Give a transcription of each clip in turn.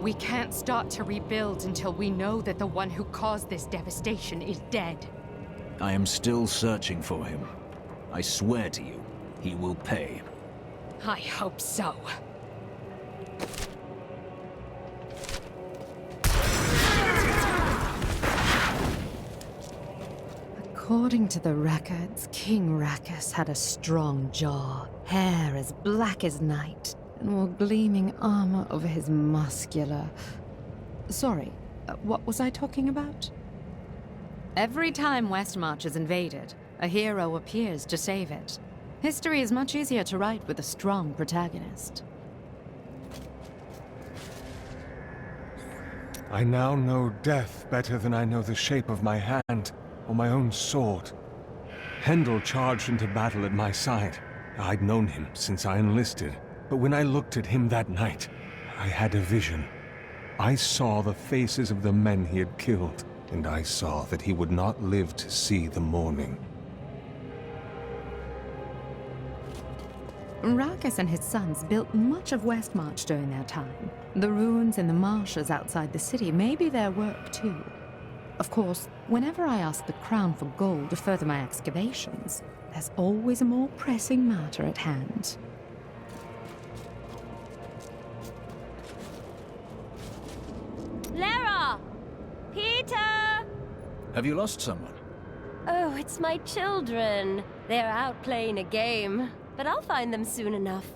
We can't start to rebuild until we know that the one who caused this devastation is dead. I am still searching for him. I swear to you, he will pay. I hope so. According to the records, King Rackus had a strong jaw, hair as black as night, and wore gleaming armor over his muscular... Sorry, what was I talking about? Every time Westmarch is invaded, a hero appears to save it. History is much easier to write with a strong protagonist. I now know death better than I know the shape of my hand or my own sword. Hendel charged into battle at my side. I'd known him since I enlisted, but when I looked at him that night, I had a vision. I saw the faces of the men he had killed, and I saw that he would not live to see the morning. Rackus and his sons built much of Westmarch during their time. The ruins and the marshes outside the city may be their work too. Of course, whenever I ask the Crown for gold to further my excavations, there's always a more pressing matter at hand. Lara! Peter! Have you lost someone? Oh, it's my children. They're out playing a game, but I'll find them soon enough.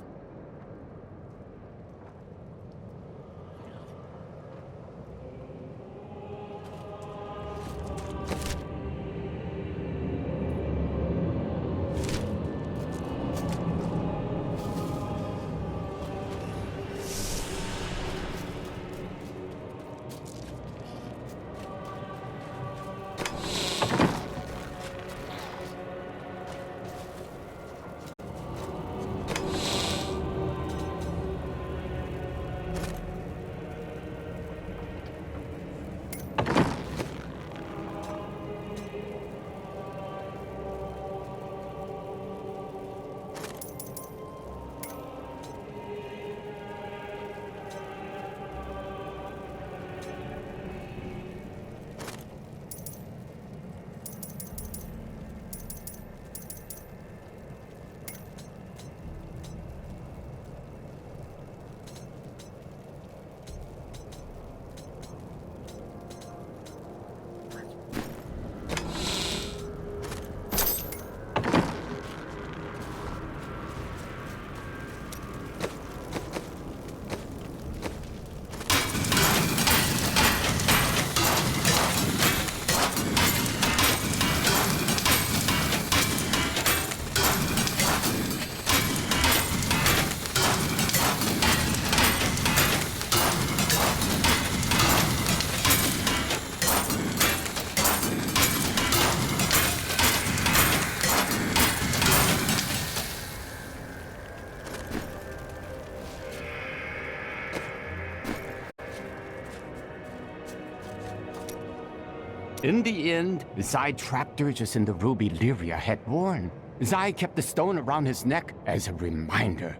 In the end, Zai trapped Dirges in the ruby Lyria had worn. Zai kept the stone around his neck as a reminder.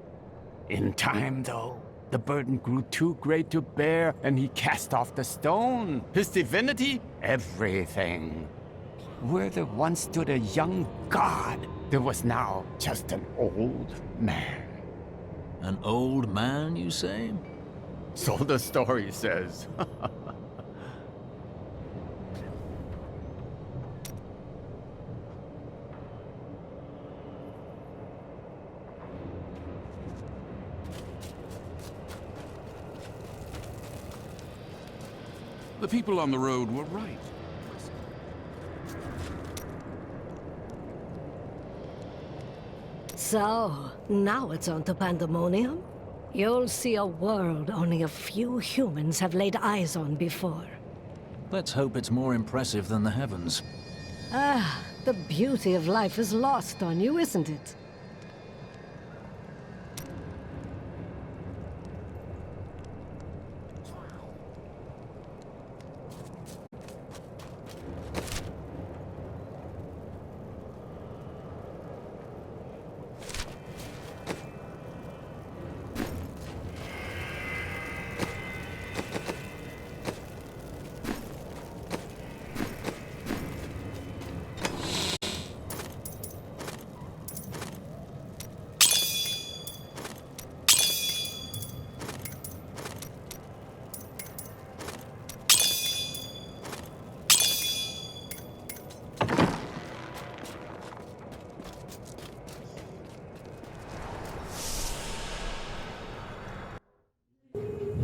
In time, though, the burden grew too great to bear, and he cast off the stone. His divinity? Everything. Where there once stood a young god, there was now just an old man. An old man, you say? So the story says. The people on the road were right. So, now it's on to pandemonium? You'll see a world only a few humans have laid eyes on before. Let's hope it's more impressive than the heavens. Ah, the beauty of life is lost on you, isn't it?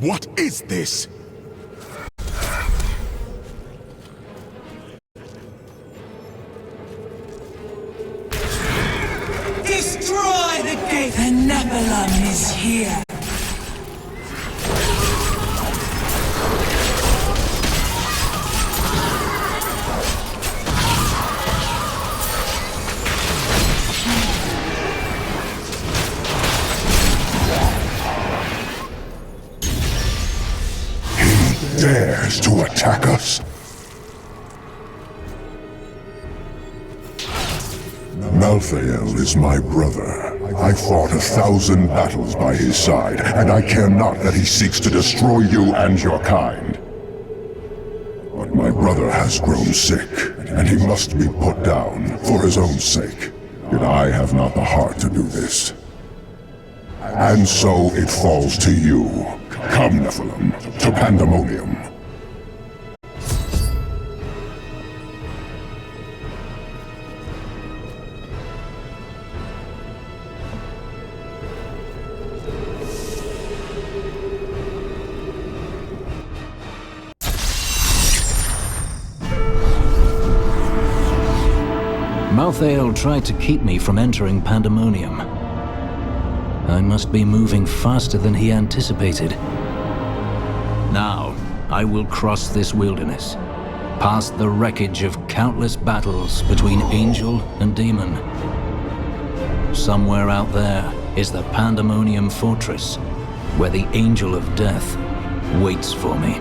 What is this? Destroy the gate! The Nephilim is here! He dares to attack us? Malthael is my brother. I fought 1,000 battles by his side, and I care not that he seeks to destroy you and your kind. But my brother has grown sick, and he must be put down for his own sake. Yet I have not the heart to do this. And so it falls to you. Come, Nephilim, to Pandemonium. Malthael tried to keep me from entering Pandemonium. I must be moving faster than he anticipated. Now, I will cross this wilderness, past the wreckage of countless battles between angel and demon. Somewhere out there is the Pandemonium Fortress, where the Angel of Death waits for me.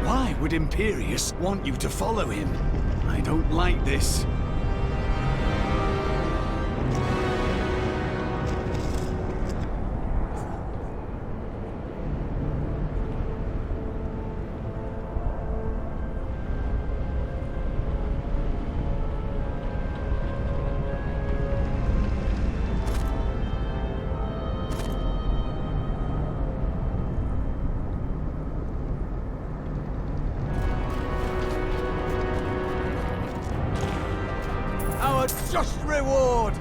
Why would Imperius want you to follow him? I don't like this. Our just reward!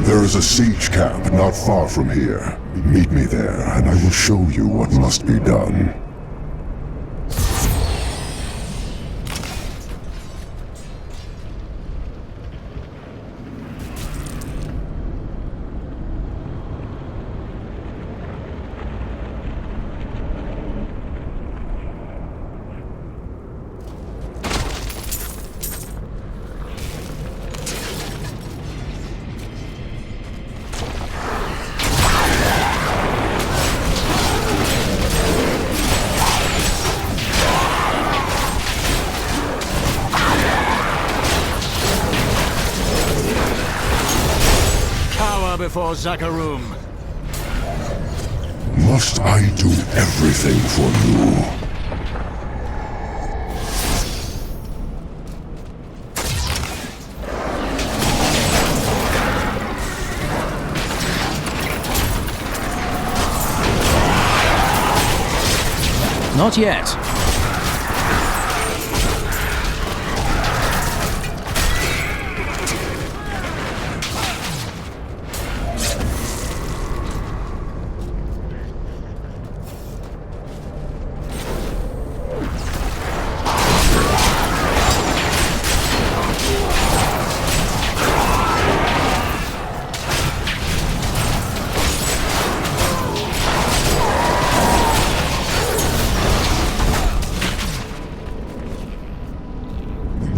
There is a siege camp not far from here. Meet me there, and I will show you what must be done. Before Zakarum. Must I do everything for you? Not yet.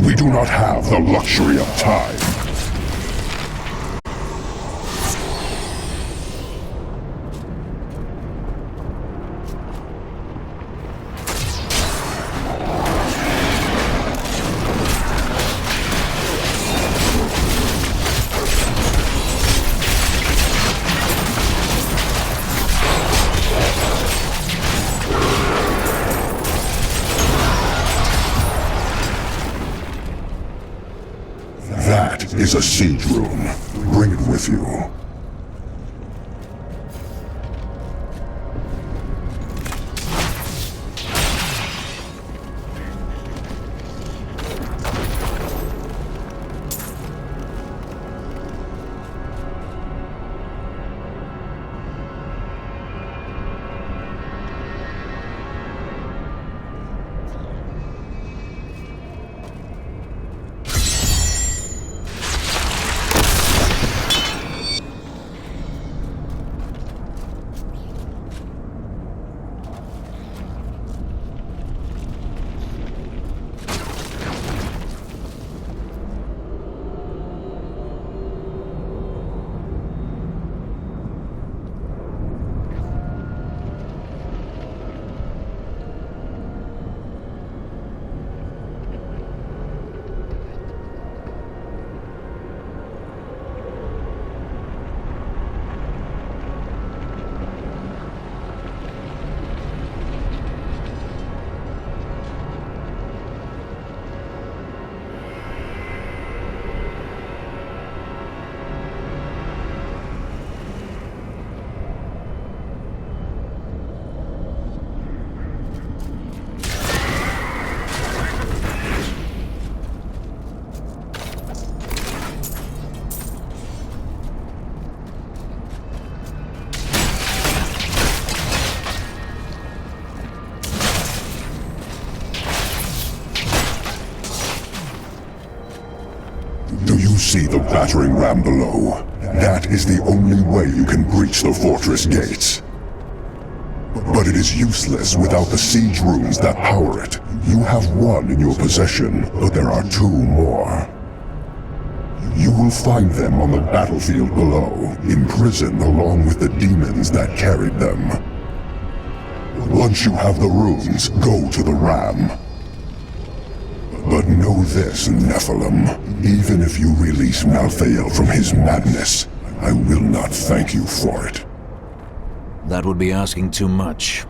We do not have the luxury of time. That is a siege room. Bring it with you. see the battering ram below? That is the only way you can breach the fortress gates. But it is useless without the siege rooms that power it. You have one in your possession, but there are two more. You will find them on the battlefield below, imprisoned along with the demons that carried them. Once you have the runes, go to the ram. But know this, Nephilim. Even if you release Malthael from his madness, I will not thank you for it. That would be asking too much.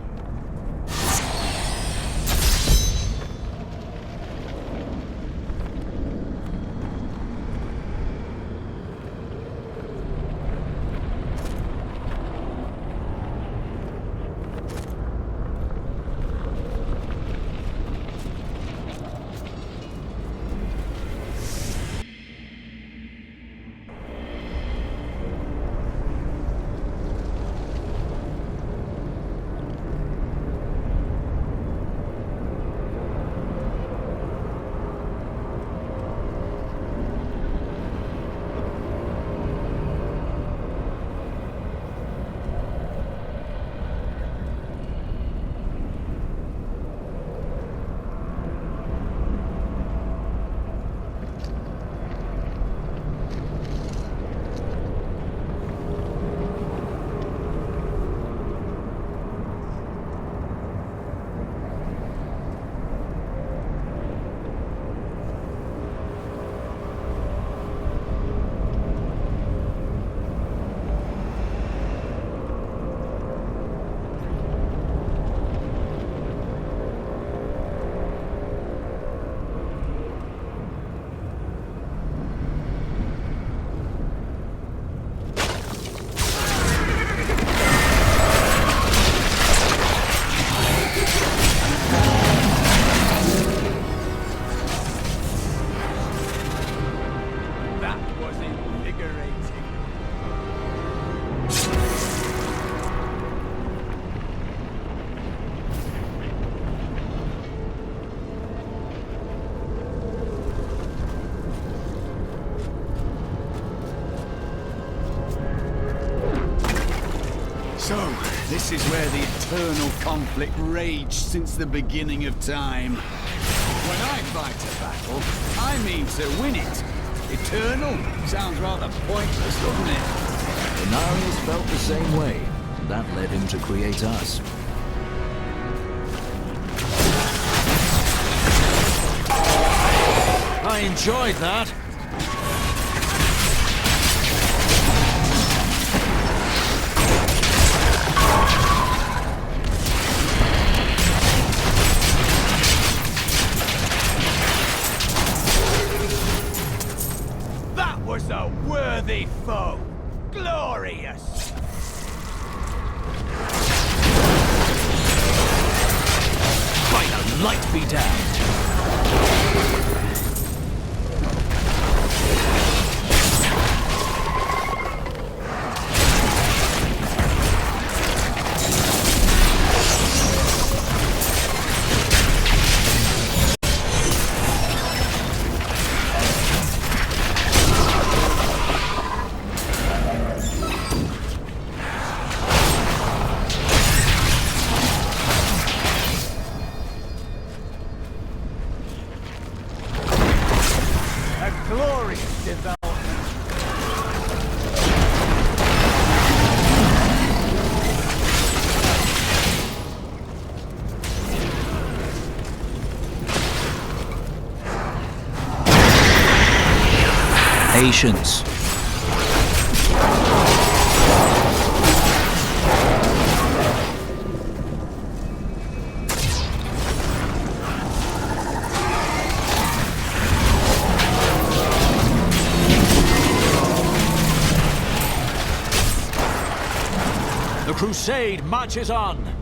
So, this is where the eternal conflict raged since the beginning of time. When I fight a battle, I mean to win it. Eternal sounds rather pointless, doesn't it? Inarius felt the same way. That led him to create us. I enjoyed that. Was a worthy foe. Glorious! By the light be damned! Glorious development. Patience. The crusade marches on!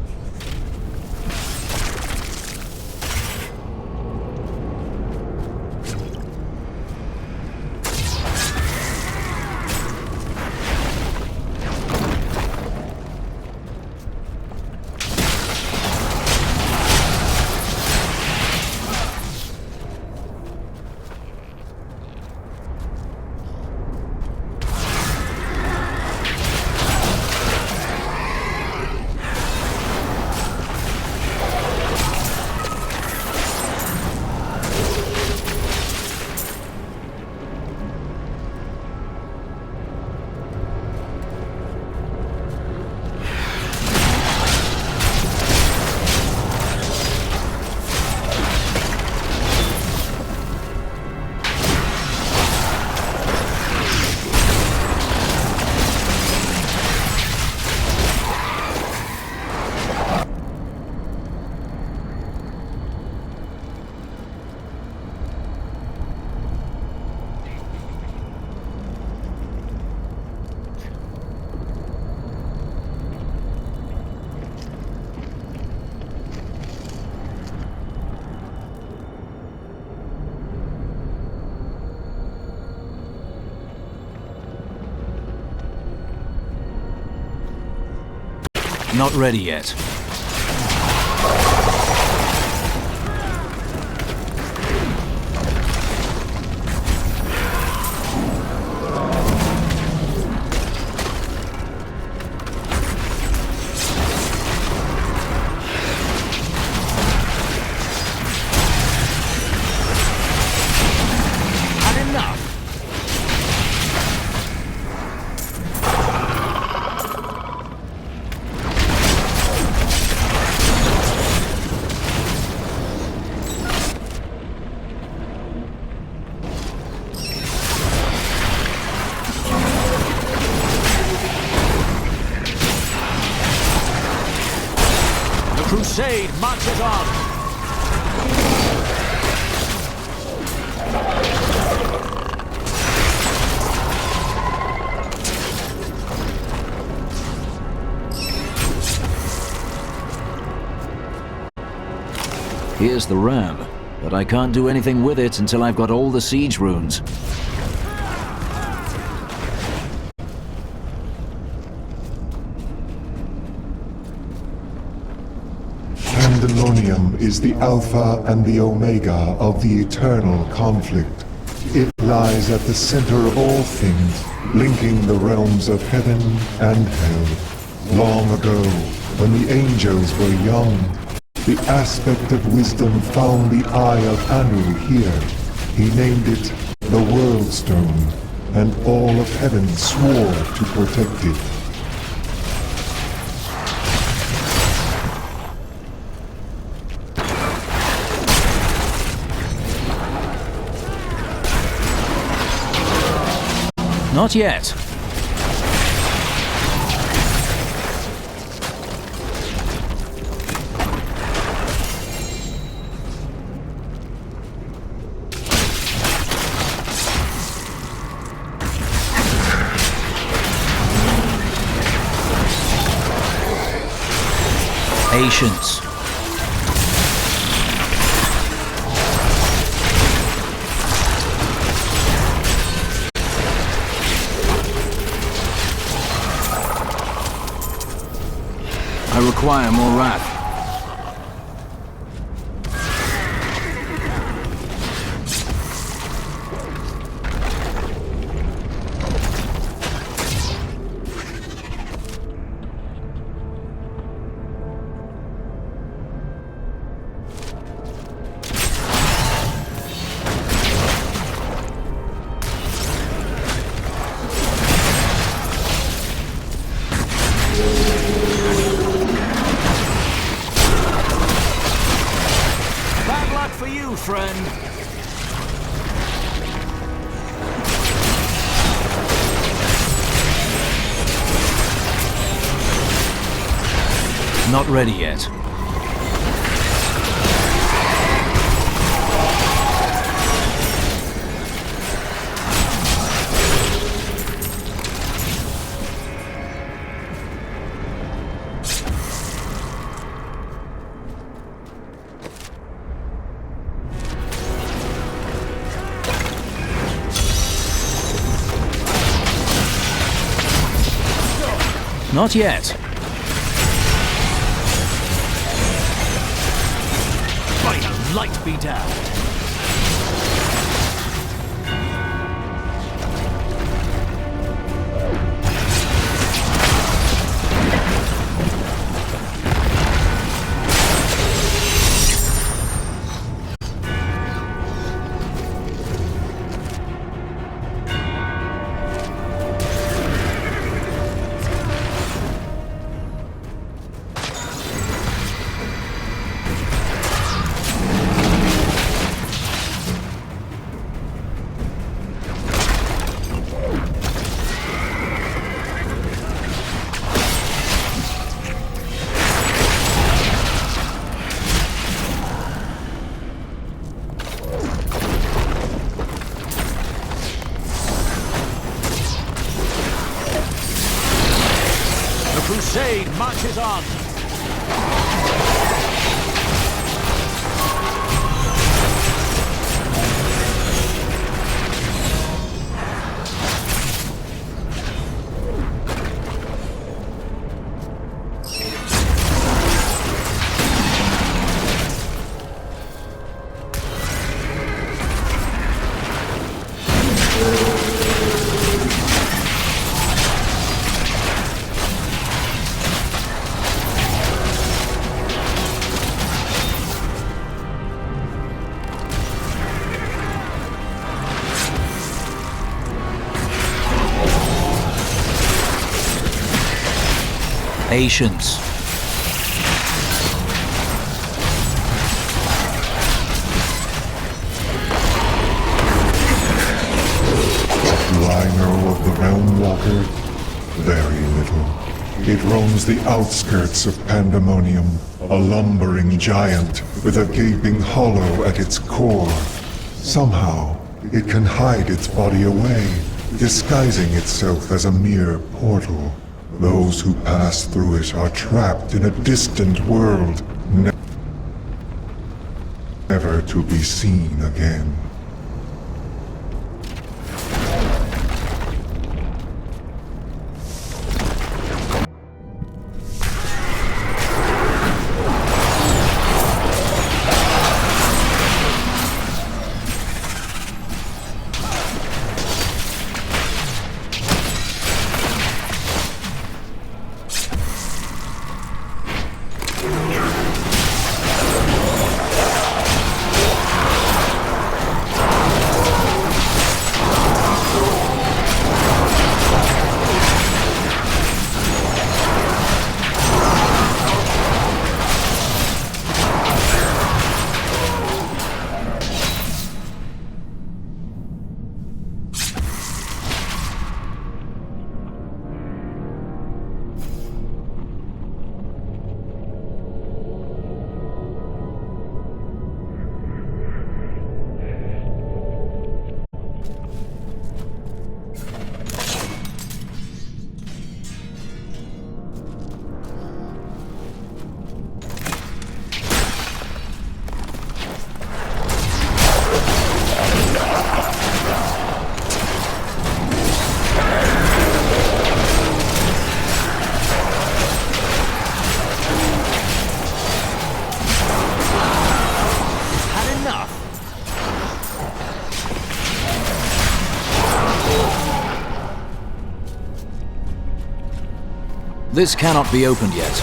Not ready yet. Crusade marches on! Here's the ram, but I can't do anything with it until I've got all the siege runes. Pandemonium is the Alpha and the Omega of the eternal conflict. It lies at the center of all things, linking the realms of heaven and hell. Long ago, when the angels were young, the aspect of wisdom found the eye of Anu here. He named it the World Stone, and all of heaven swore to protect it. Not yet. Patience. I require more wrath. For you, friend. Not ready yet. Not yet. By the light be down. Crusade marches on. Patience. Do I know of the Realm Walker? Very little. It roams the outskirts of Pandemonium, a lumbering giant with a gaping hollow at its core. Somehow, it can hide its body away, disguising itself as a mere portal. Those who pass through it are trapped in a distant world, never to be seen again. This cannot be opened yet.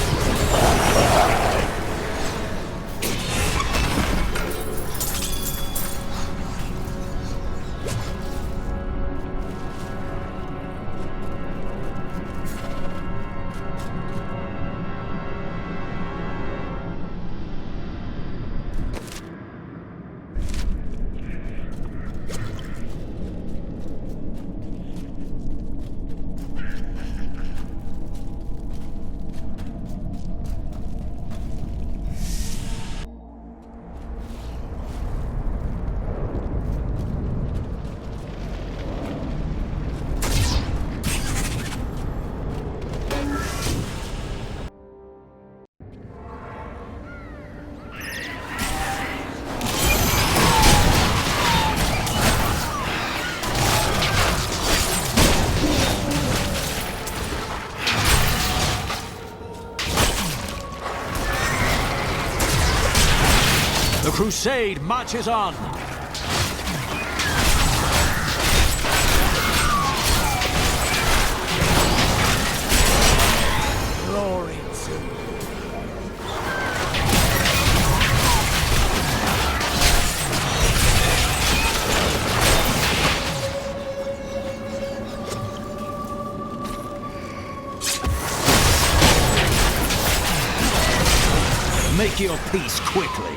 The crusade marches on! Glory to... Make your peace quickly.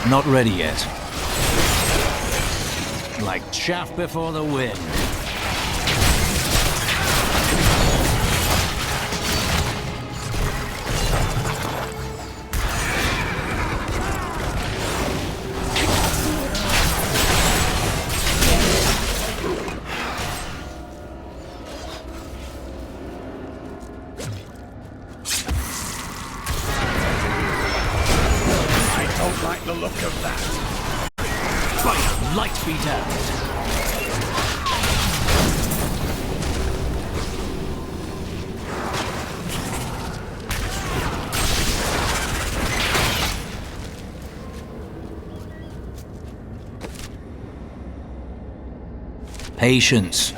Not ready yet. Like chaff before the wind. The look of that. Fire, light be damned. Patience.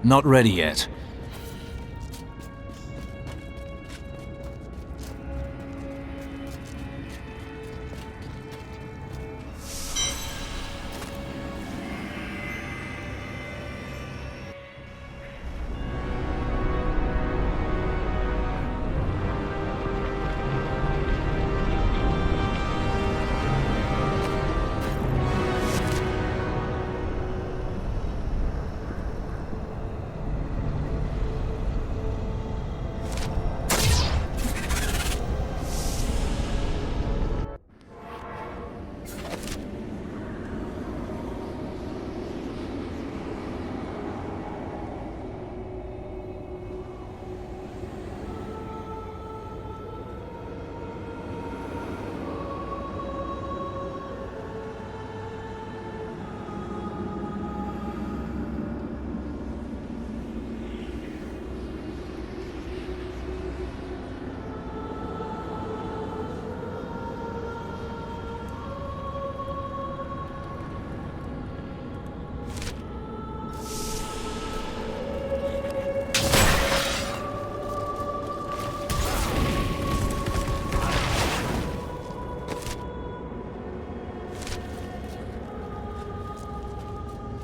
Not ready yet.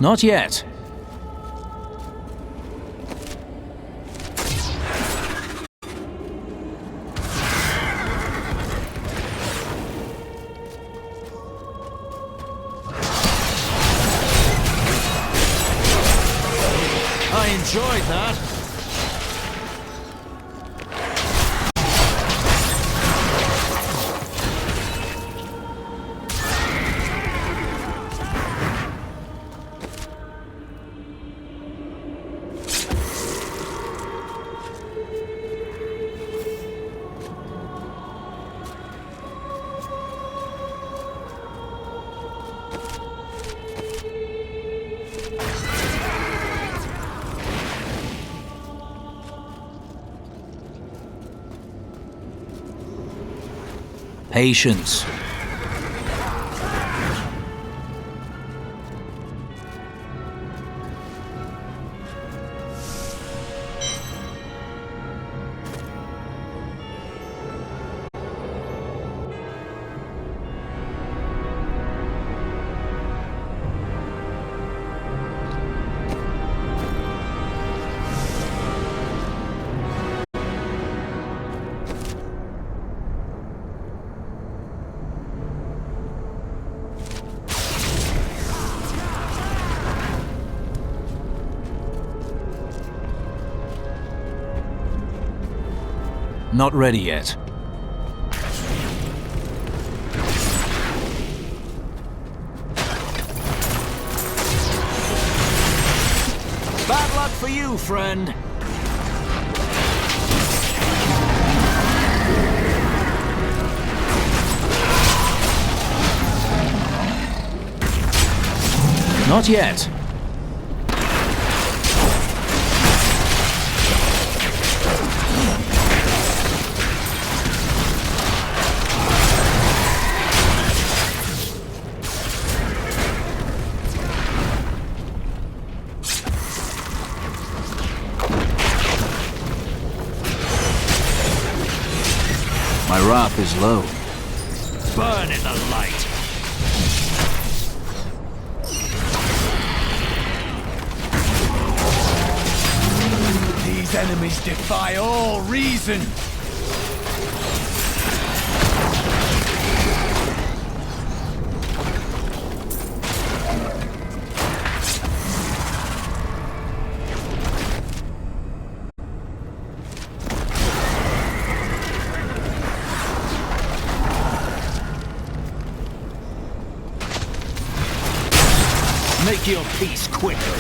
Not yet. I enjoyed that. Patience. Not ready yet. Bad luck for you, friend. Not yet. My wrath is low. Burn in the light. These enemies defy all reason. Make your peace quickly.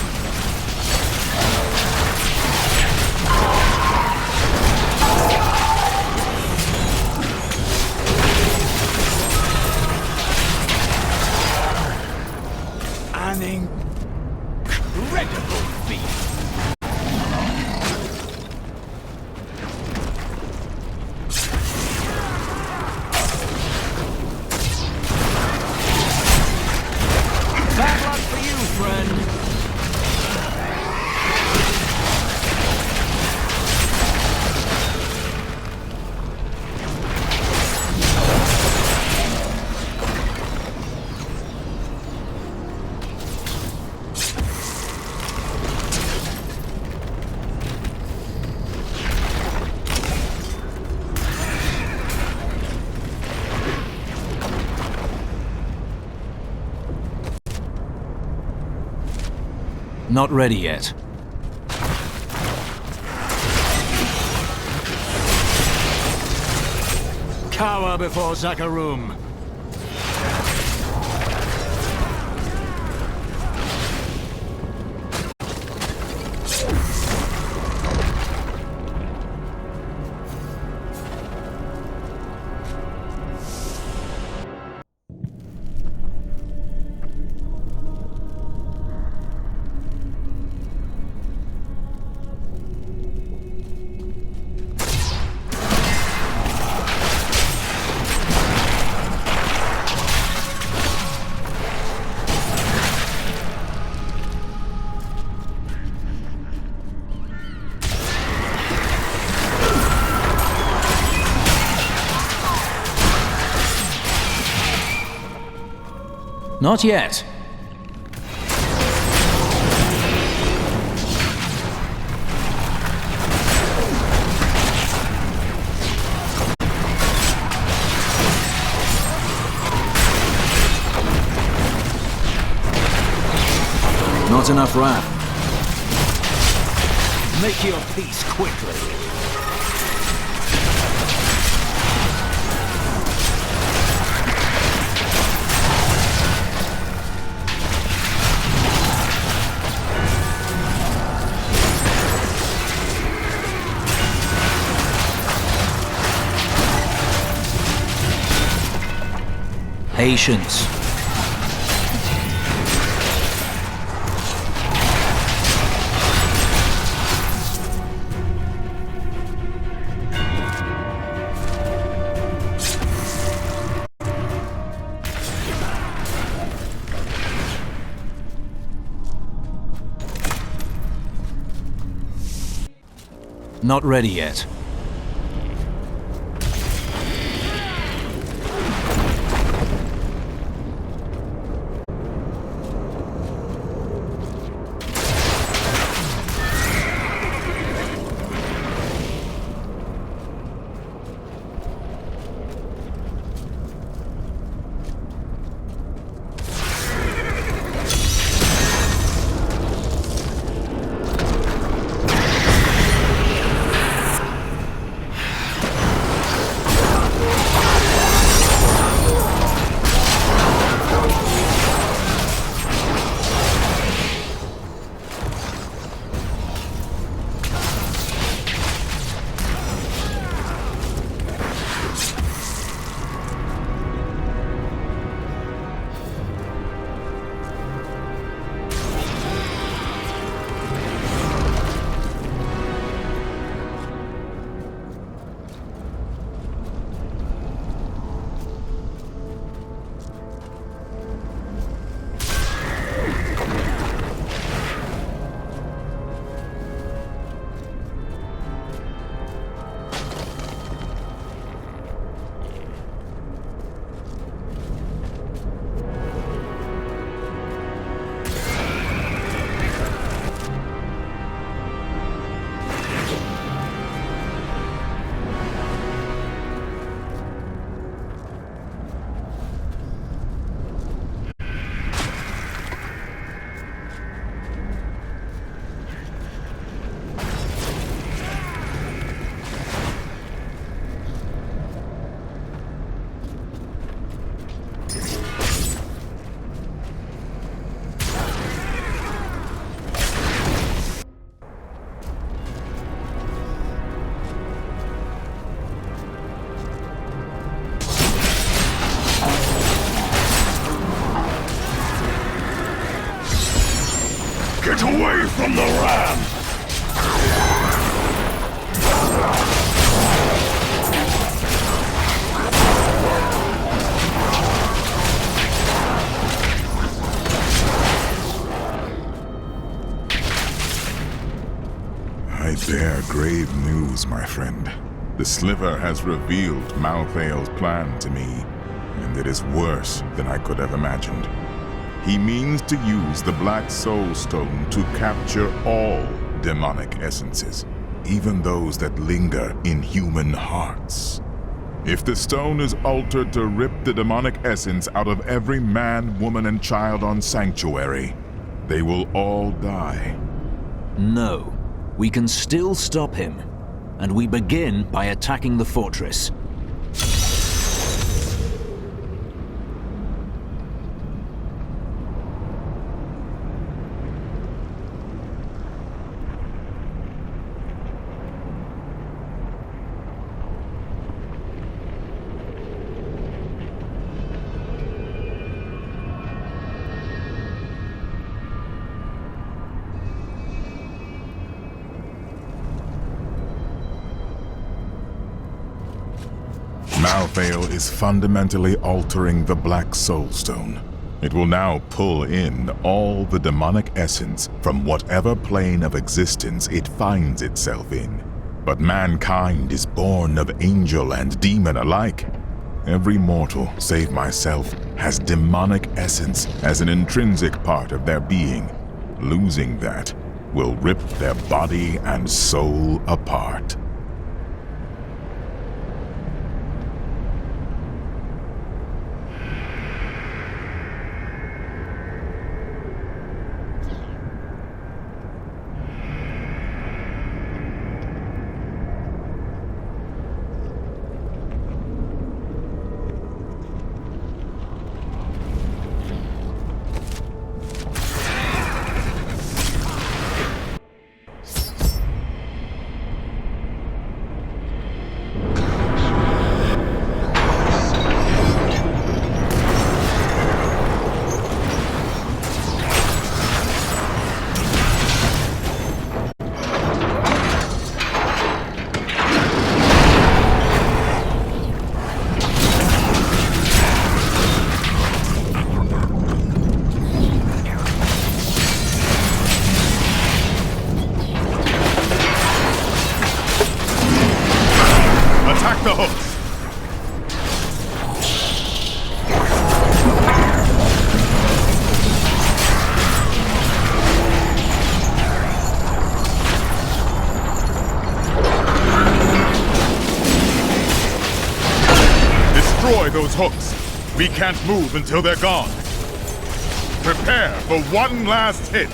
An incredible feat. Bad luck for you, friend. Not ready yet. Cower before Zakarum. Not yet. Not enough wrath. Make your peace quickly. Patience. Not ready yet. the Ram! I bear grave news, my friend. The Sliver has revealed Malthael's plan to me, and it is worse than I could have imagined. He means to use the Black Soul Stone to capture all demonic essences, even those that linger in human hearts. If the stone is altered to rip the demonic essence out of every man, woman, and child on Sanctuary, they will all die. No. We can still stop him, and we begin by attacking the fortress. Malthael is fundamentally altering the Black Soul Stone. It will now pull in all the demonic essence from whatever plane of existence it finds itself in. But mankind is born of angel and demon alike. Every mortal, save myself, has demonic essence as an intrinsic part of their being. Losing that will rip their body and soul apart. Attack the hooks! Destroy those hooks! We can't move until they're gone. Prepare for one last hit!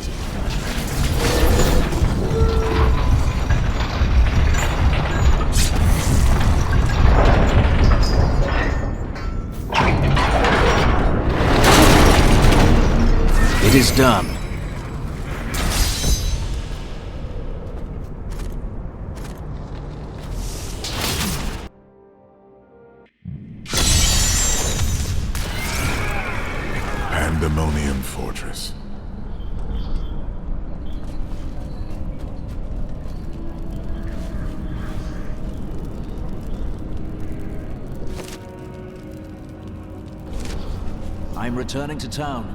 It is done. Pandemonium Fortress. I'm returning to town.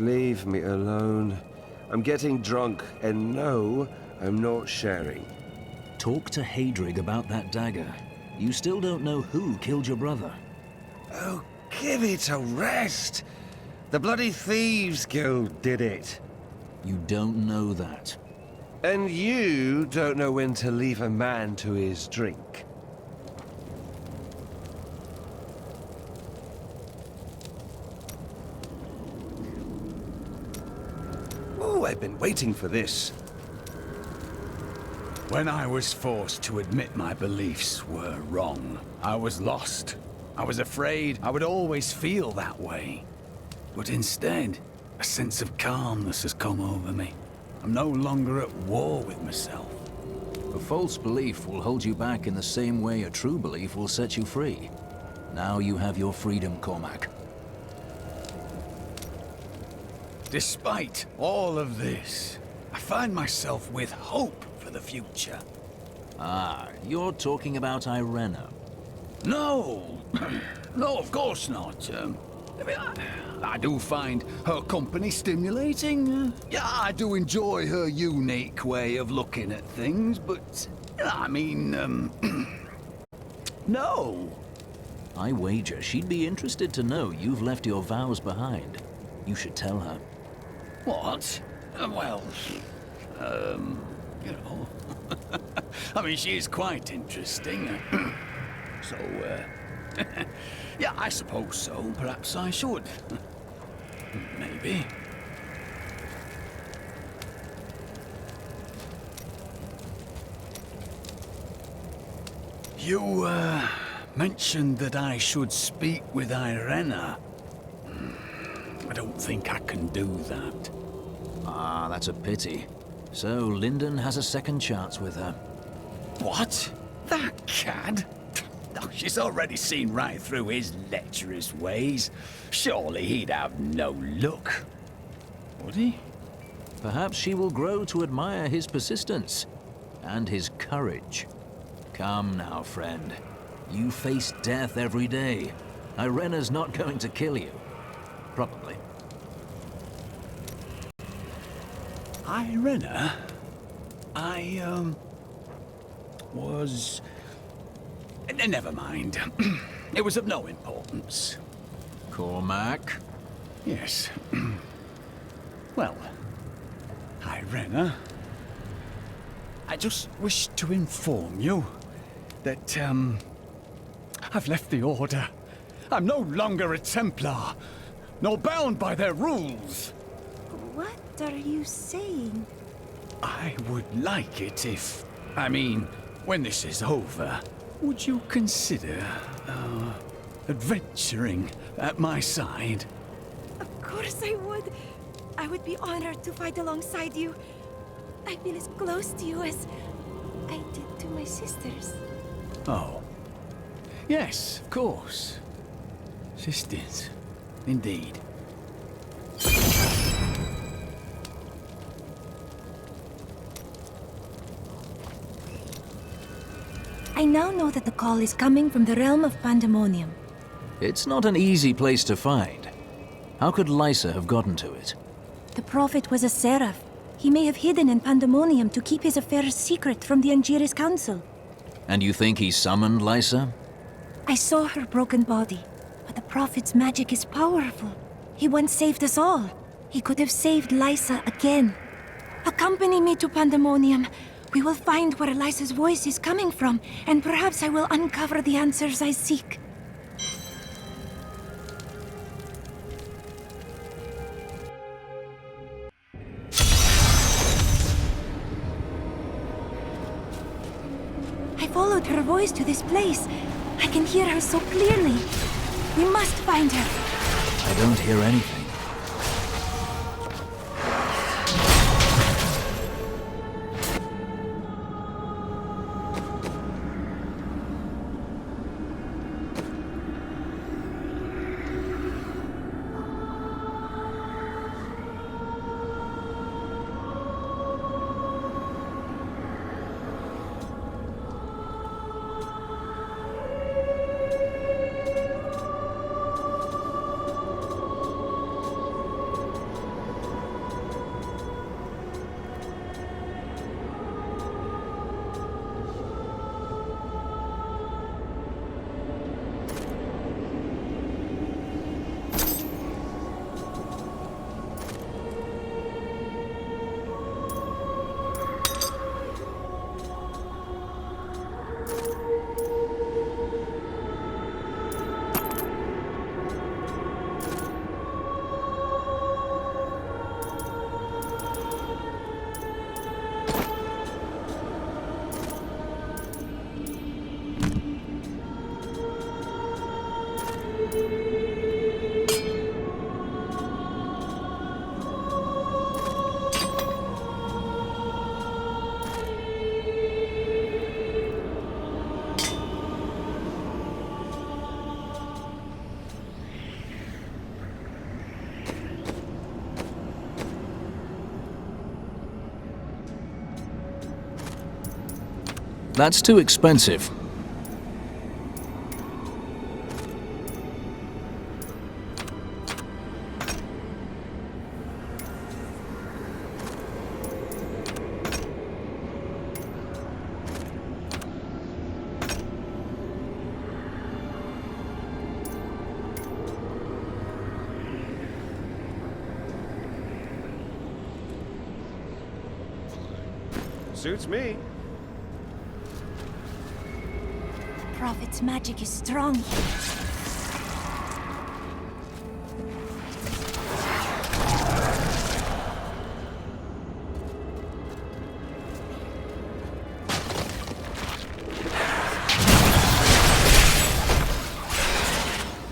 Leave me alone. I'm getting drunk, and no, I'm not sharing. Talk to Hadrig about that dagger. You still don't know who killed your brother. Oh, give it a rest! The bloody Thieves Guild did it. You don't know that. And you don't know when to leave a man to his drink. Oh, I've been waiting for this. When I was forced to admit my beliefs were wrong, I was lost. I was afraid I would always feel that way. But instead, a sense of calmness has come over me. I'm no longer at war with myself. A false belief will hold you back in the same way a true belief will set you free. Now you have your freedom, Cormac. Despite all of this, I find myself with hope for the future. Ah, you're talking about Irena. No! No, of course not. I do find her company stimulating. Yeah, I do enjoy her unique way of looking at things, but... I mean, no. I wager she'd be interested to know you've left your vows behind. You should tell her. What? Well, you know... I mean, she is quite interesting. So, yeah, I suppose so. Perhaps I should. Maybe. You, mentioned that I should speak with Irena. I don't think I can do that. Ah, that's a pity. So, Lyndon has a second chance with her. What? That cad? Oh, she's already seen right through his lecherous ways. Surely he'd have no luck. Would he? Perhaps she will grow to admire his persistence and his courage. Come now, friend. You face death every day. Irena's not going to kill you. Probably. Irena? Was... Never mind. It was of no importance. Cormac? Yes. Well, Irena, I just wish to inform you that, I've left the Order. I'm no longer a Templar, nor bound by their rules. What are you saying? I would like it if... I mean, when this is over, would you consider, adventuring at my side? Of course I would. I would be honored to fight alongside you. I feel as close to you as I did to my sisters. Oh. Yes, of course. Sisters. Indeed. I now know that the call is coming from the realm of Pandemonium. It's not an easy place to find. How could Lysa have gotten to it? The prophet was a seraph. He may have hidden in Pandemonium to keep his affairs secret from the Angiris Council. And you think he summoned Lysa? I saw her broken body, but the prophet's magic is powerful. He once saved us all. He could have saved Lysa again. Accompany me to Pandemonium. We will find where Lysa's voice is coming from, and perhaps I will uncover the answers I seek. I followed her voice to this place. I can hear her so clearly. We must find her. I don't hear anything. That's too expensive. Suits me. Prophet's magic is strong here.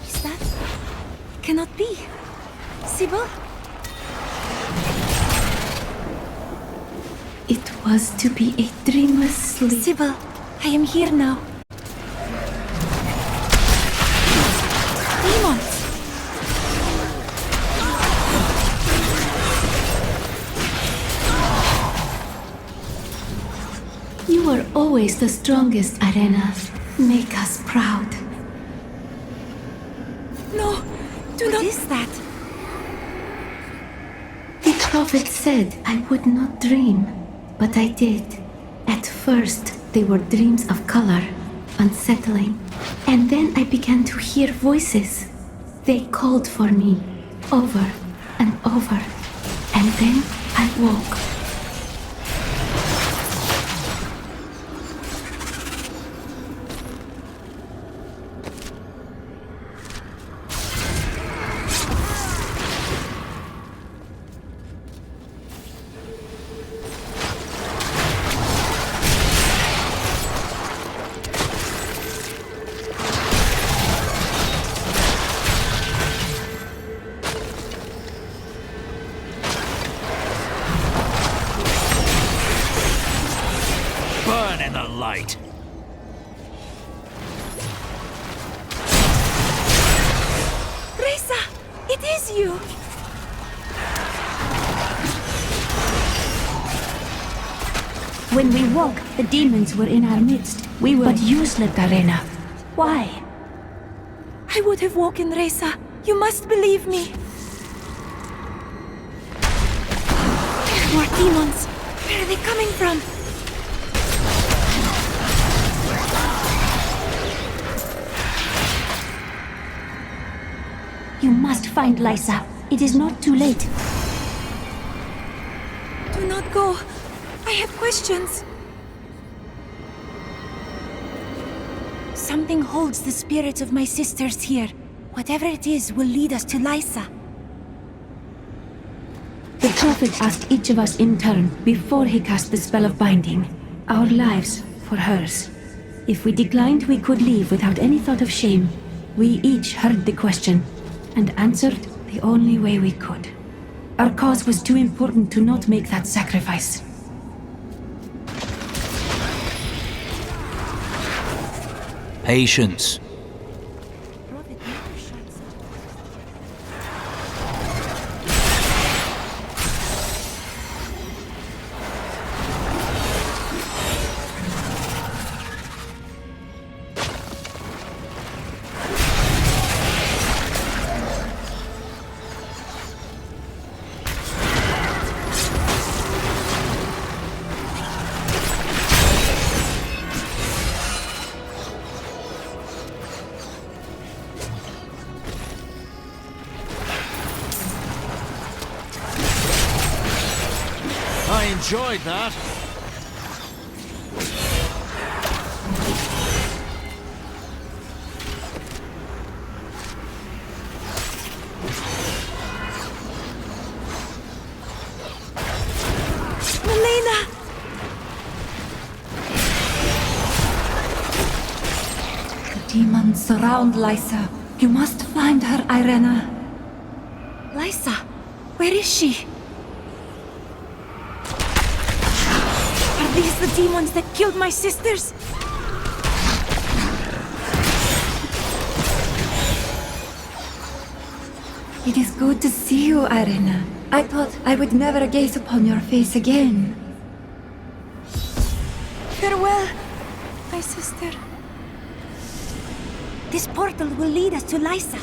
Is that? Cannot be. Sybil? It was to be a dreamless sleep. Sybil, I am here now. Demons! You were always the strongest, Arena. Make us proud. No, do not. What is that? The prophet said I would not dream. But I did. At first, they were dreams of color, unsettling. And then I began to hear voices. They called for me, over and over. And then I woke. Burn in the light. Reza! It is you! When we woke, the demons were in our midst. We were... But you slept, Arena. Why? I would have woken Reza. You must believe me. More demons. Where are they coming from? You must find Lysa. It is not too late. Do not go. I have questions. Something holds the spirits of my sisters here. Whatever it is will lead us to Lysa. The Prophet asked each of us in turn before he cast the spell of binding. Our lives for hers. If we declined, we could leave without any thought of shame. We each heard the question and answered the only way we could. Our cause was too important to not make that sacrifice. Patience. I enjoyed that. Melina! The demons surround Lysa. You must find her, Irena. Lysa, where is she? Are these the demons that killed my sisters? It is good to see you, Irena. I thought I would never gaze upon your face again. Farewell, My sister. This portal will lead us to Lysa.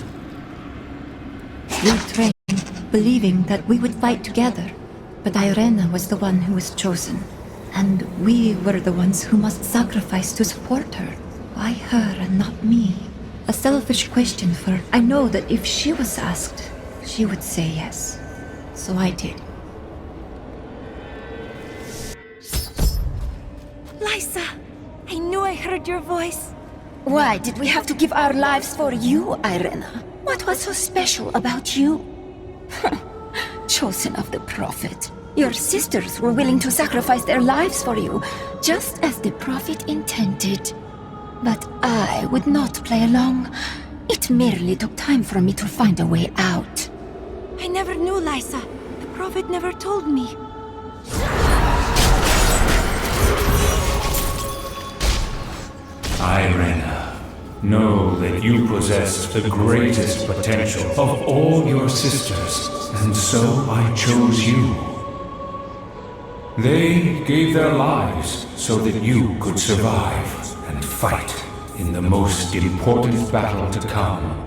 We trained, believing that we would fight together. But Irena was the one who was chosen. And we were the ones who must sacrifice to support her. Why her and not me? A selfish question, for I know that if she was asked, she would say yes. So I did. Lysa! I knew I heard your voice. Why did we have to give our lives for you, Irena? What was so special about you? Chosen of the Prophet. Your sisters were willing to sacrifice their lives for you, just as the Prophet intended. But I would not play along. It merely took time for me to find a way out. I never knew, Lysa. The Prophet never told me. Irena, know that you possess the greatest potential of all your sisters, and so I chose you. They gave their lives so that you could survive and fight in the most important battle to come.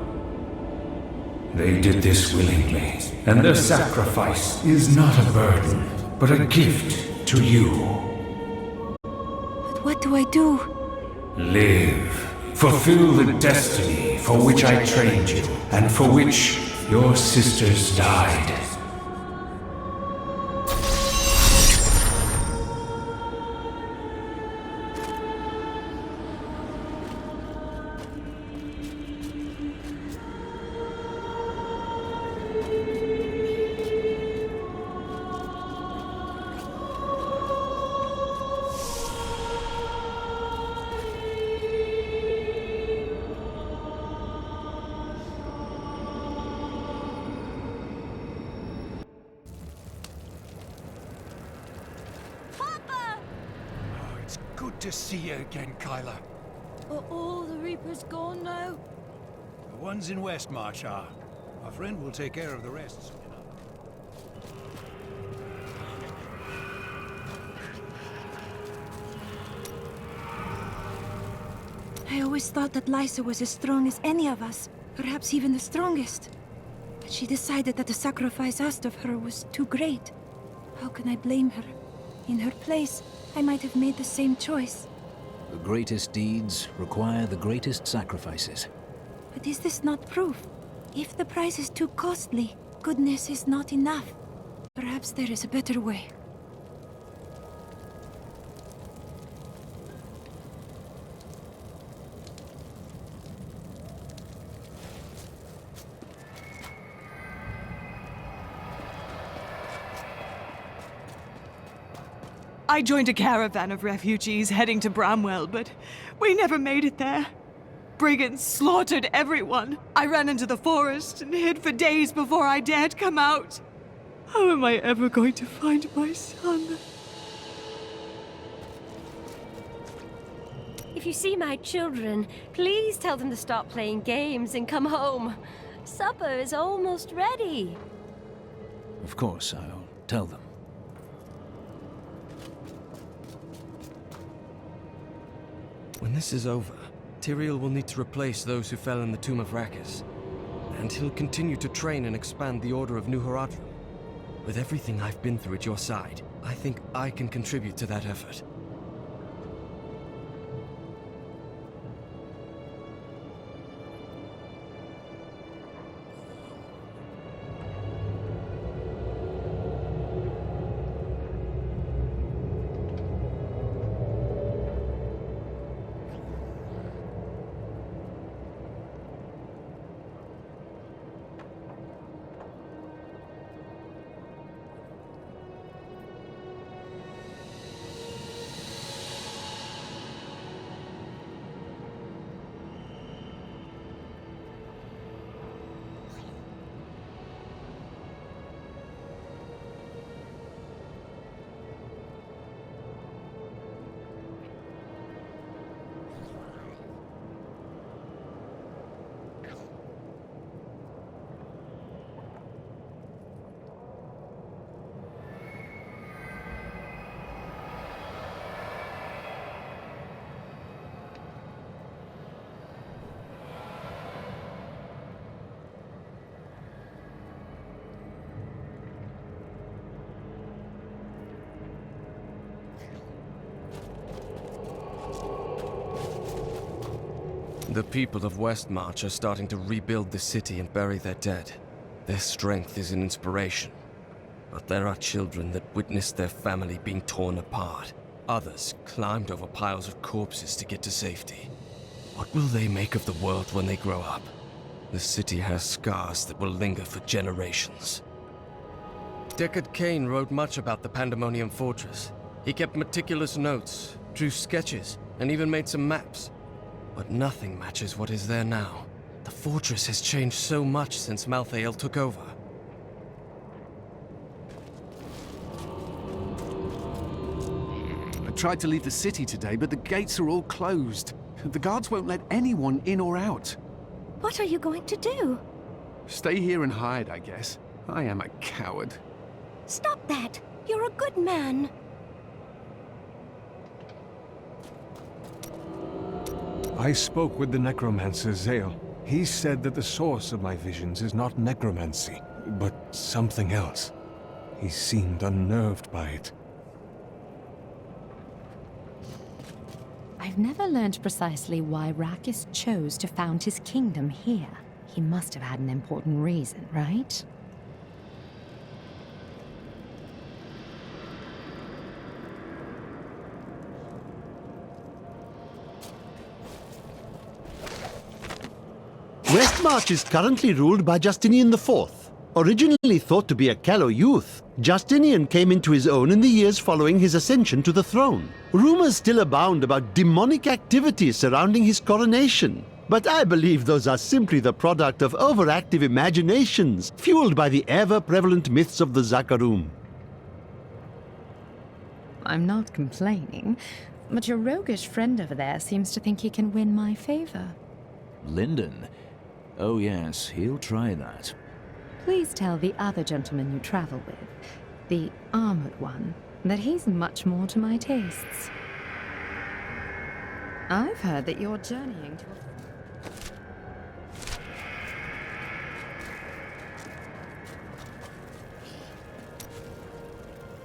They did this willingly, and their sacrifice is not a burden, but a gift to you. But what do I do? Live. Fulfill the destiny for which I trained you, and for which your sisters died. Good to see you again, Kyla. Are all the Reapers gone now? The ones in Westmarch are. Our friend will take care of the rest soon enough. I always thought that Lysa was as strong as any of us, perhaps even the strongest. But she decided that the sacrifice asked of her was too great. How can I blame her? In her place, I might have made the same choice. The greatest deeds require the greatest sacrifices. But is this not proof? If the price is too costly, goodness is not enough. Perhaps there is a better way. I joined a caravan of refugees heading to Bramwell, but we never made it there. Brigands slaughtered everyone. I ran into the forest and hid for days before I dared come out. How am I ever going to find my son? If you see my children, please tell them to stop playing games and come home. Supper is almost ready. Of course, I'll tell them. When this is over, Tyrael will need to replace those who fell in the Tomb of Rakis. And he'll continue to train and expand the Order of New Horadrim. With everything I've been through at your side, I think I can contribute to that effort. The people of Westmarch are starting to rebuild the city and bury their dead. Their strength is an inspiration. But there are children that witnessed their family being torn apart. Others climbed over piles of corpses to get to safety. What will they make of the world when they grow up? The city has scars that will linger for generations. Deckard Cain wrote much about the Pandemonium Fortress. He kept meticulous notes, drew sketches, and even made some maps. But nothing matches what is there now. The fortress has changed so much since Malthael took over. I tried to leave the city today, but the gates are all closed. The guards won't let anyone in or out. What are you going to do? Stay here and hide, I guess. I am a coward. Stop that! You're a good man. I spoke with the necromancer Zale. He said that the source of my visions is not necromancy, but something else. He seemed unnerved by it. I've never learned precisely why Rakis chose to found his kingdom here. He must have had an important reason, right? Westmarch is currently ruled by Justinian IV. Originally thought to be a callow youth, Justinian came into his own in the years following his ascension to the throne. Rumors still abound about demonic activities surrounding his coronation, but I believe those are simply the product of overactive imaginations, fueled by the ever-prevalent myths of the Zakarum. I'm not complaining, but your roguish friend over there seems to think he can win my favor. Lyndon? Oh yes, he'll try that. Please tell the other gentleman you travel with, the armored one, that he's much more to my tastes. I've heard that you're journeying to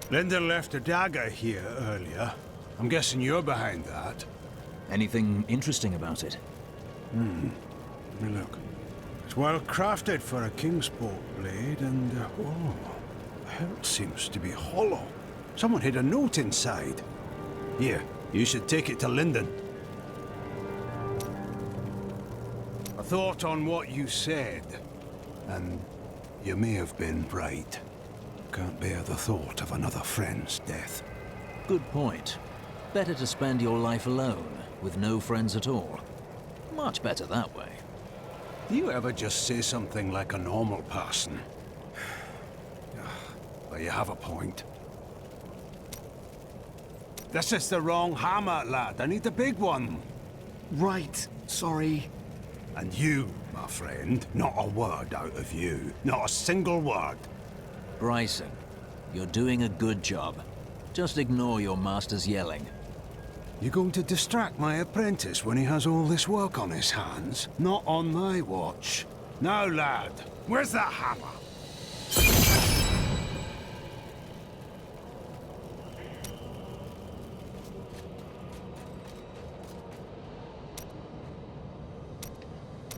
Linda left a dagger here earlier. I'm guessing you're behind that. Anything interesting about it? Let me look. It's well crafted for a Kingsport blade, and the hilt seems to be hollow. Someone hid a note inside. Here, you should take it to Lyndon. A thought on what you said, and you may have been right. Can't bear the thought of another friend's death. Good point. Better to spend your life alone, with no friends at all. Much better that way. Do you ever just say something like a normal person? But you have a point. This is the wrong hammer, lad. I need the big one. Right, sorry. And you, my friend, not a word out of you. Not a single word. Bryson, you're doing a good job. Just ignore your master's yelling. You going to distract my apprentice when he has all this work on his hands? Not on my watch. Now, lad, where's that hammer?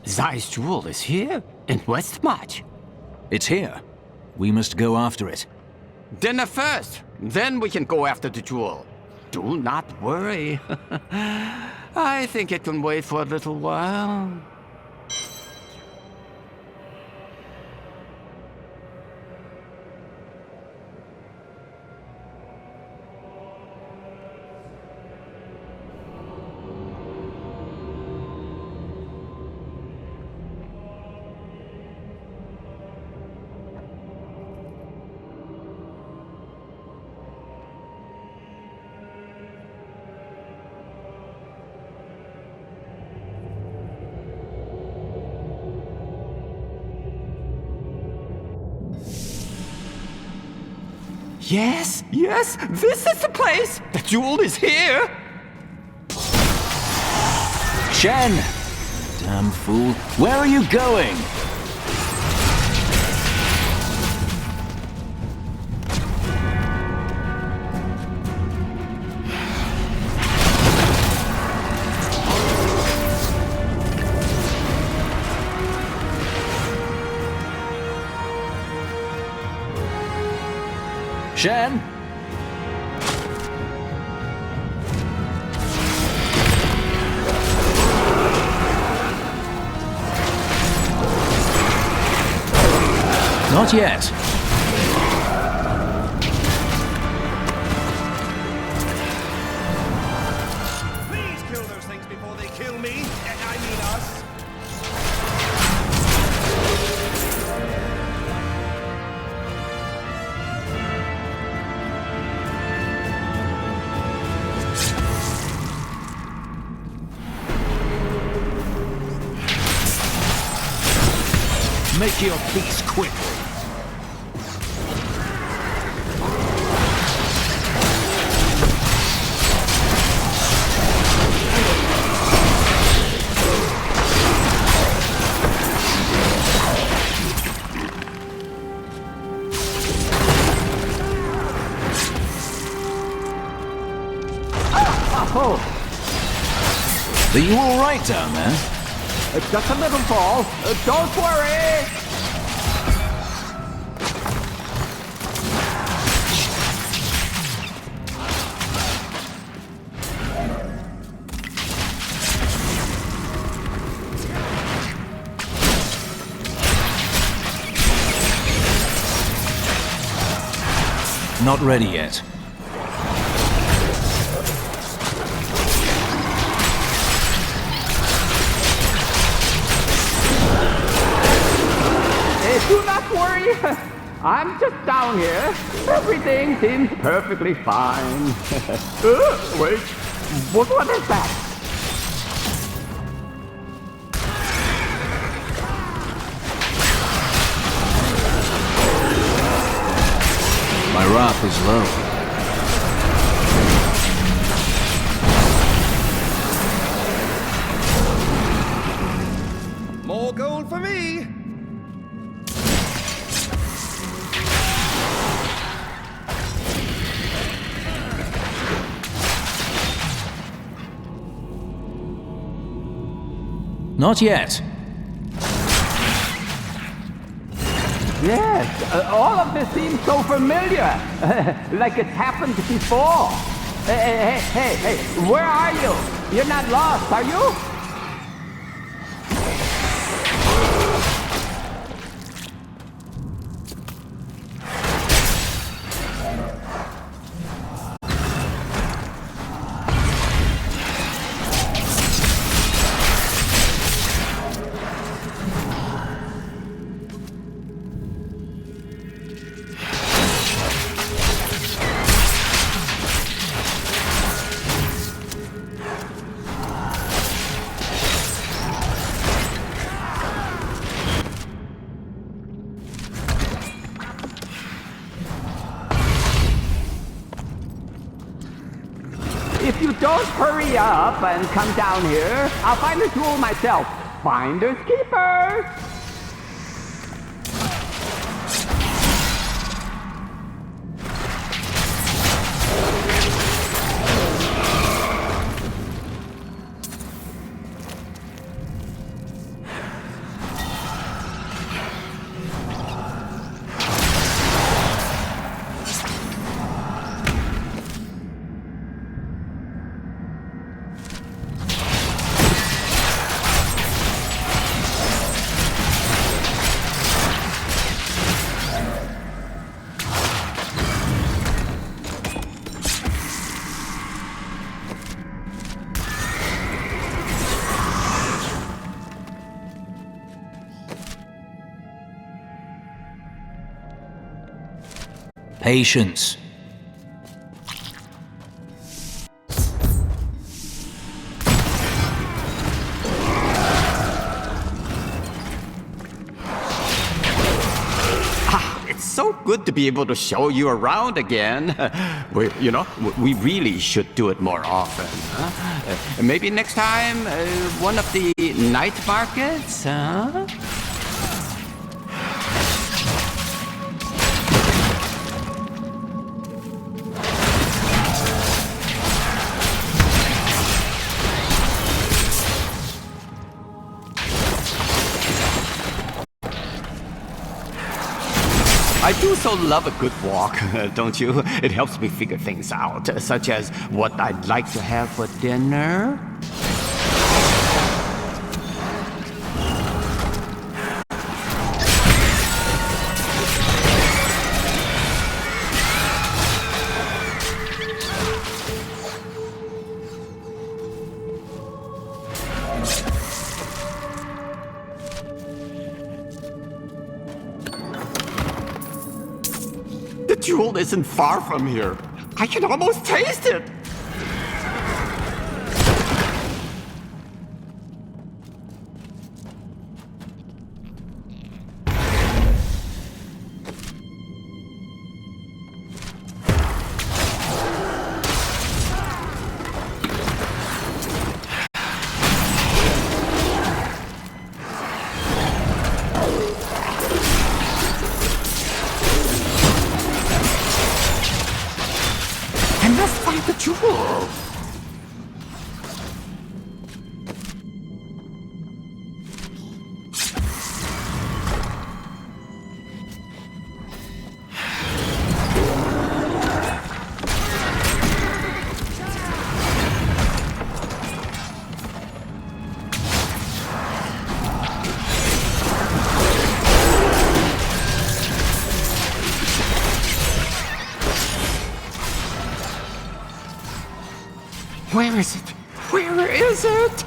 Zai's jewel is here, in Westmarch. It's here. We must go after it. Dinner first, then we can go after the jewel. Do not worry. I think it can wait for a little while. Yes, yes, this is the place! The jewel is here! Shen! Damn fool. Where are you going? Shen? Not yet. Please kill those things before they kill me. I mean us. Make your peace quick. Oh, Are you all right down there? just a little fall. Don't worry. Not ready yet. Do not worry. I'm just down here. Everything seems perfectly fine. Wait. What is that? My wrath is low. More gold for me. Not yet. Yes, all of this seems so familiar. Like it's happened before. Hey, where are you? You're not lost, are you? If you don't hurry up and come down here, I'll find the jewel myself. Finders keepers! Patience. It's so good to be able to show you around again. We really should do it more often. Huh? Maybe next time, one of the night markets, huh? I do so love a good walk, don't you? It helps me figure things out, such as what I'd like to have for dinner. The jewel isn't far from here. I can almost taste it. I must find the jewel. Where is it? Where is it?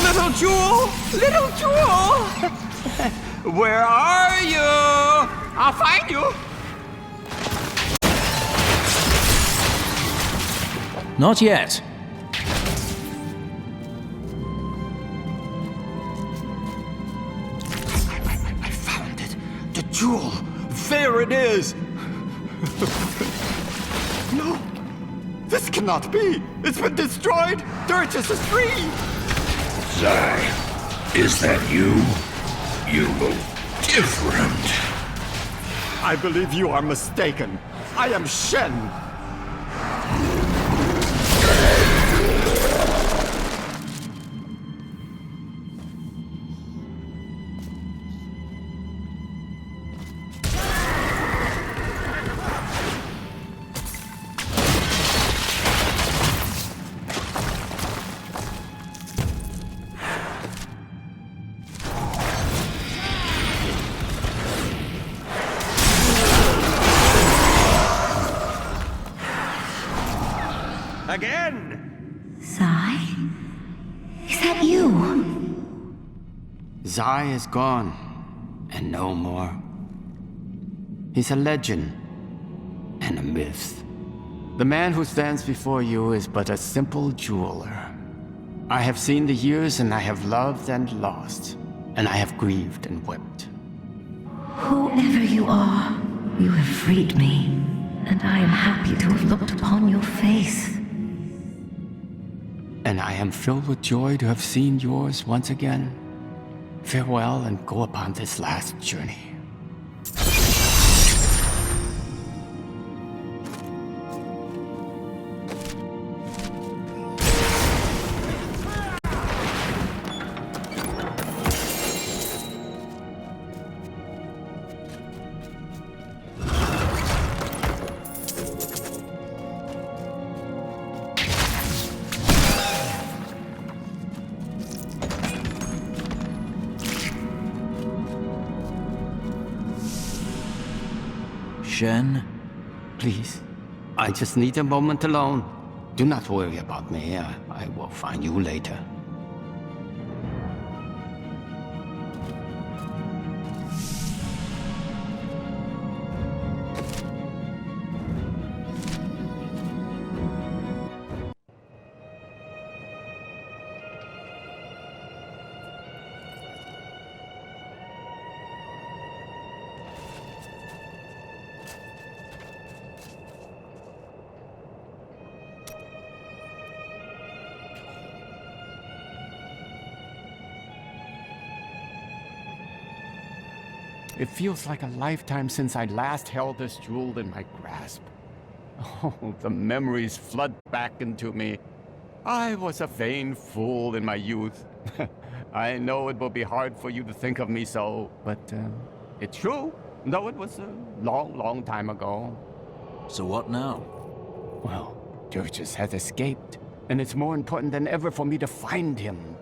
Little jewel! Little jewel! Where are you? I'll find you! Not yet. I found it. The jewel. There it is. No. This cannot be. It's been destroyed. Dirt is a tree. Zai, is that you? You look different. I believe you are mistaken. I am Shen. Again! Zai? Is that you? Zai is gone, and no more. He's a legend and a myth. The man who stands before you is but a simple jeweler. I have seen the years, and I have loved and lost, and I have grieved and wept. Whoever you are, you have freed me, and I am happy to have looked upon your face. And I am filled with joy to have seen yours once again. Farewell, and go upon this last journey. Shen? Please, I just need a moment alone. Do not worry about me. I will find you later. It feels like a lifetime since I last held this jewel in my grasp. Oh, the memories flood back into me. I was a vain fool in my youth. I know it will be hard for you to think of me so, but it's true, though it was a long, long time ago. So what now? Well, Dirges has escaped, and it's more important than ever for me to find him.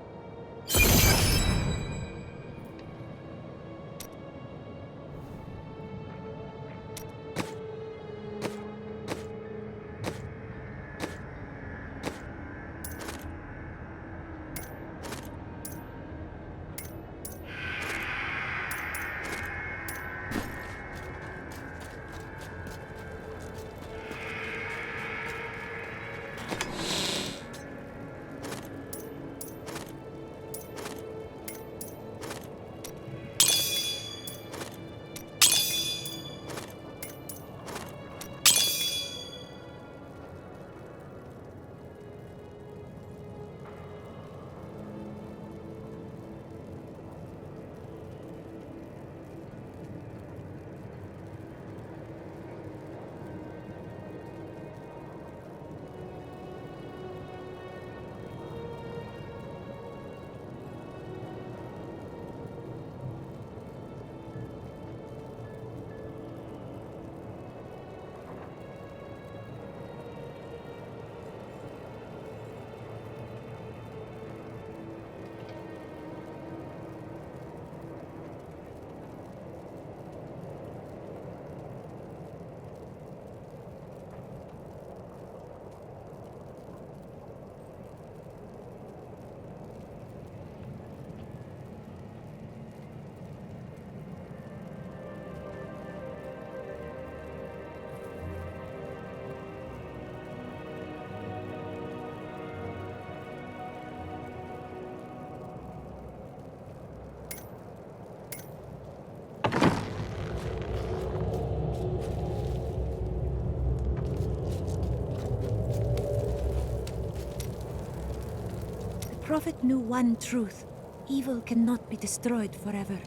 The Prophet knew one truth. Evil cannot be destroyed forever.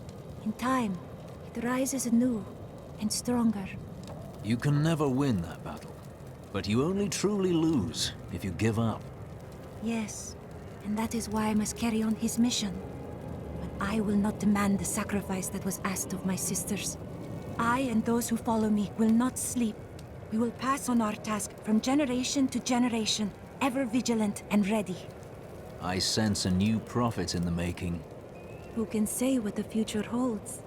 In time, it rises anew and stronger. You can never win that battle, but you only truly lose if you give up. Yes, and that is why I must carry on his mission. But I will not demand the sacrifice that was asked of my sisters. I and those who follow me will not sleep. We will pass on our task from generation to generation, ever vigilant and ready. I sense a new prophet in the making. Who can say what the future holds?